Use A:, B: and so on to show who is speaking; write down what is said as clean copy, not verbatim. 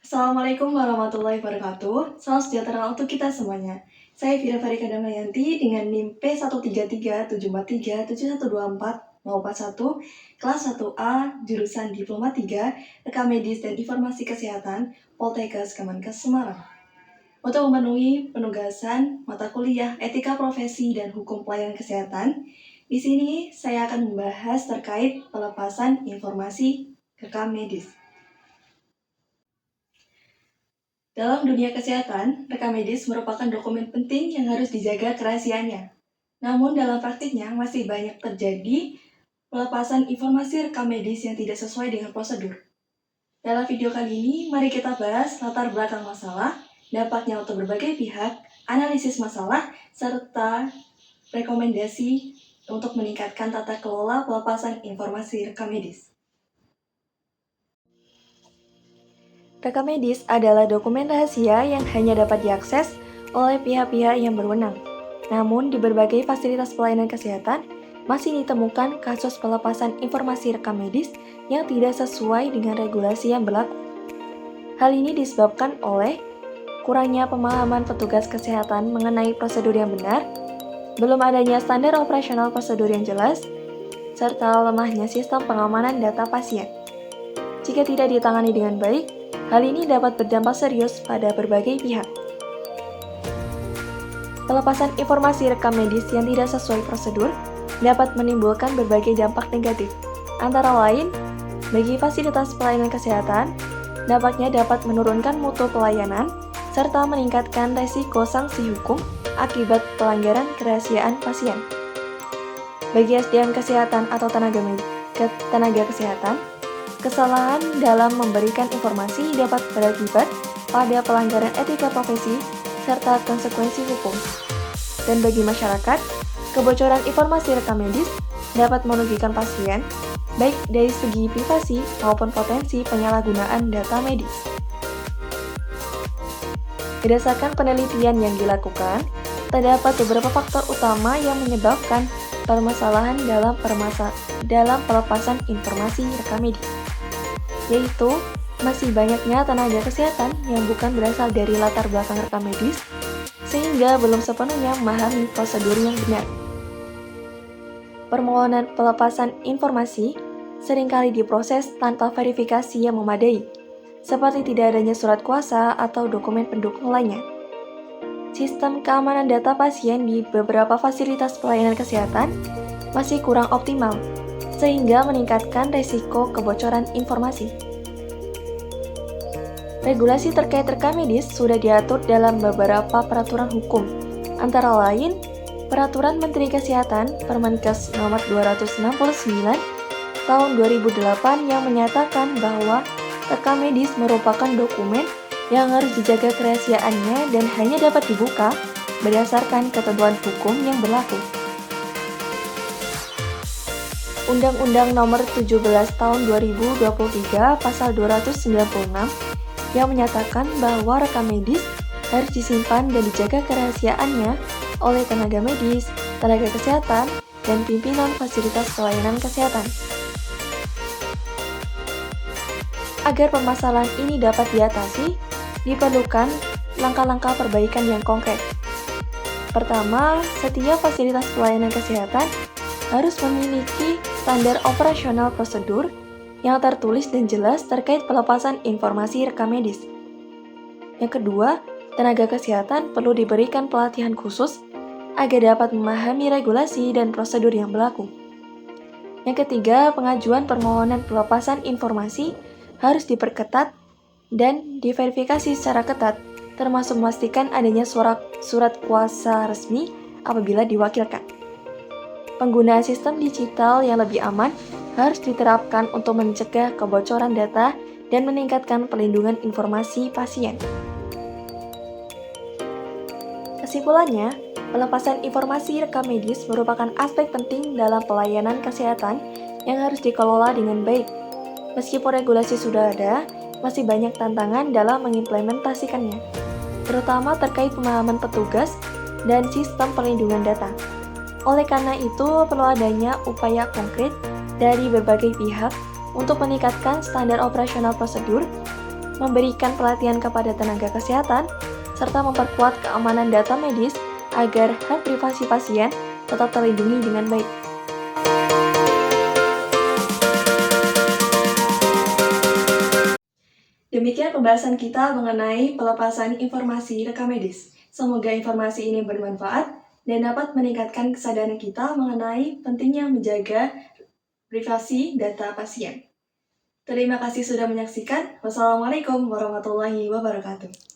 A: Assalamualaikum warahmatullahi wabarakatuh. Salam sejahtera untuk kita semuanya. Saya Vira Farika Damayanti dengan NIM P133747124 kelas 1A jurusan Diploma 3 Rekam Medis dan Informasi Kesehatan Poltekkes Kemenkes Semarang. Untuk memenuhi penugasan mata kuliah Etika Profesi dan Hukum Pelayanan Kesehatan, di sini saya akan membahas terkait pelepasan informasi rekam medis. Dalam dunia kesehatan, rekam medis merupakan dokumen penting yang harus dijaga kerahasiaannya. Namun dalam praktiknya masih banyak terjadi pelepasan informasi rekam medis yang tidak sesuai dengan prosedur. Dalam video kali ini, mari kita bahas latar belakang masalah, dampaknya untuk berbagai pihak, analisis masalah, serta rekomendasi untuk meningkatkan tata kelola pelepasan informasi rekam medis. Rekam medis adalah dokumen rahasia yang hanya dapat diakses oleh pihak-pihak yang berwenang. Namun, di berbagai fasilitas pelayanan kesehatan, masih ditemukan kasus pelepasan informasi rekam medis yang tidak sesuai dengan regulasi yang berlaku. Hal ini disebabkan oleh kurangnya pemahaman petugas kesehatan mengenai prosedur yang benar, belum adanya standar operasional prosedur yang jelas, serta lemahnya sistem pengamanan data pasien. Jika tidak ditangani dengan baik, hal ini dapat berdampak serius pada berbagai pihak. Pelepasan informasi rekam medis yang tidak sesuai prosedur dapat menimbulkan berbagai dampak negatif. Antara lain, bagi fasilitas pelayanan kesehatan, dampaknya dapat menurunkan mutu pelayanan serta meningkatkan resiko sanksi hukum akibat pelanggaran kerahasiaan pasien. Bagi SDM kesehatan atau tenaga kesehatan, kesalahan dalam memberikan informasi dapat berakibat pada pelanggaran etika profesi serta konsekuensi hukum. Dan bagi masyarakat, kebocoran informasi rekam medis dapat merugikan pasien, baik dari segi privasi maupun potensi penyalahgunaan data medis. Berdasarkan penelitian yang dilakukan, terdapat beberapa faktor utama yang menyebabkan permasalahan dalam pelepasan informasi rekam medis, yaitu masih banyaknya tenaga kesehatan yang bukan berasal dari latar belakang rekam medis, sehingga belum sepenuhnya memahami prosedur yang benar. Permohonan pelepasan informasi seringkali diproses tanpa verifikasi yang memadai, seperti tidak adanya surat kuasa atau dokumen pendukung lainnya. Sistem keamanan data pasien di beberapa fasilitas pelayanan kesehatan masih kurang optimal, sehingga meningkatkan risiko kebocoran informasi. Regulasi terkait rekam medis sudah diatur dalam beberapa peraturan hukum, antara lain Peraturan Menteri Kesehatan Permenkes Nomor 269 Tahun 2008 yang menyatakan bahwa rekam medis merupakan dokumen yang harus dijaga kerahasiaannya dan hanya dapat dibuka berdasarkan ketentuan hukum yang berlaku. Undang-Undang Nomor 17 Tahun 2023 Pasal 296 yang menyatakan bahwa rekam medis harus disimpan dan dijaga kerahasiaannya oleh tenaga medis, tenaga kesehatan, dan pimpinan fasilitas pelayanan kesehatan. Agar permasalahan ini dapat diatasi, diperlukan langkah-langkah perbaikan yang konkret. Pertama, setiap fasilitas pelayanan kesehatan harus memiliki standar operasional prosedur yang tertulis dan jelas terkait pelepasan informasi rekam medis. Yang kedua, tenaga kesehatan perlu diberikan pelatihan khusus agar dapat memahami regulasi dan prosedur yang berlaku. Yang ketiga, pengajuan permohonan pelepasan informasi harus diperketat dan diverifikasi secara ketat, termasuk memastikan adanya surat kuasa resmi apabila diwakilkan. Penggunaan sistem digital yang lebih aman harus diterapkan untuk mencegah kebocoran data dan meningkatkan perlindungan informasi pasien. Kesimpulannya, pelepasan informasi rekam medis merupakan aspek penting dalam pelayanan kesehatan yang harus dikelola dengan baik. Meskipun regulasi sudah ada, masih banyak tantangan dalam mengimplementasikannya, terutama terkait pemahaman petugas dan sistem perlindungan data. Oleh karena itu, perlu adanya upaya konkret dari berbagai pihak untuk meningkatkan standar operasional prosedur, memberikan pelatihan kepada tenaga kesehatan, serta memperkuat keamanan data medis agar hak privasi pasien tetap terlindungi dengan baik. Demikian pembahasan kita mengenai pelepasan informasi rekam medis. Semoga informasi ini bermanfaat dan dapat meningkatkan kesadaran kita mengenai pentingnya menjaga privasi data pasien. Terima kasih sudah menyaksikan. Wassalamualaikum warahmatullahi wabarakatuh.